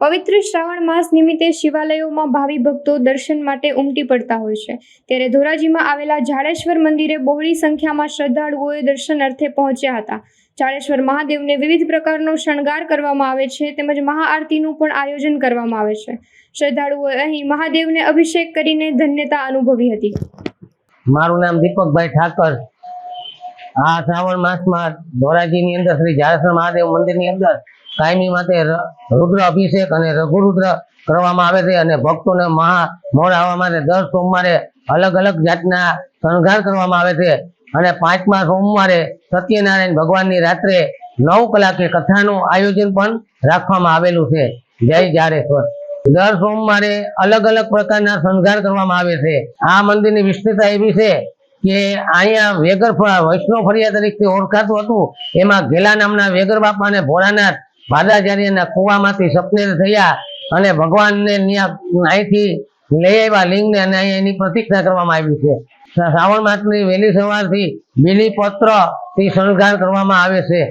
પવિત્ર શ્રાવણ માસ નિમિત્તે શિવાલયોમાં ભાવિ ભક્તો દર્શન માટે ઉમટી પડતા હોય છે, ત્યારે ધોરાજીમાં આવેલા જાડેશ્વર મંદિરે બહોળી સંખ્યામાં શ્રદ્ધાળુઓએ દર્શનાર્થે પહોંચ્યા હતા। જાડેશ્વર મહાદેવને વિવિધ પ્રકારનો શણગાર કરવામાં આવે છે તેમજ મહાઆરતીનું પણ આયોજન કરવામાં આવે છે। શ્રદ્ધાળુઓએ અહીં મહાદેવને અભિષેક કરીને ધન્યતા અનુભવી હતી। મારું નામ દીપકભાઈ ઠાકર। આ શ્રાવણ માસમાં ધોરાજીની અંદર શ્રી જાડેશ્વર મહાદેવ મંદિરની અંદર કાયમી માટે રુદ્ર અભિષેક અને રઘુરુદ્ર કરવામાં આવે છે અને ભક્તોને મોડ આવવા માટે દર સોમવારે અલગ અલગ જાતના શણગાર કરવામાં આવે છે અને 5મા સોમવારે સત્યનારાયણ ભગવાનની રાત્રે 9 કલાકે કથાનું આયોજન પણ રાખવામાં આવેલું છે। જય જાડેશ્વર। દર સોમવારે અલગ અલગ પ્રકારના શણગાર કરવામાં આવે છે। આ મંદિરની વિશેષતા એવી છે કે અહીંયા વેગર વૈષ્ણવ ફળિયા તરીકે ઓળખાતું હતું, એમાં ઘેલા નામના વેગર બાપા અને ભોળાનાથ ભાદાચાર્યના કુવામાંથી સપને થયા અને ભગવાનને અહીંથી લઈ આવ્યા લિંગને અને એની પ્રતિષ્ઠા કરવામાં આવી છે। શ્રાવણ માસની વહેલી સવારથી બીલીપત્રથી શણગાર કરવામાં આવે છે।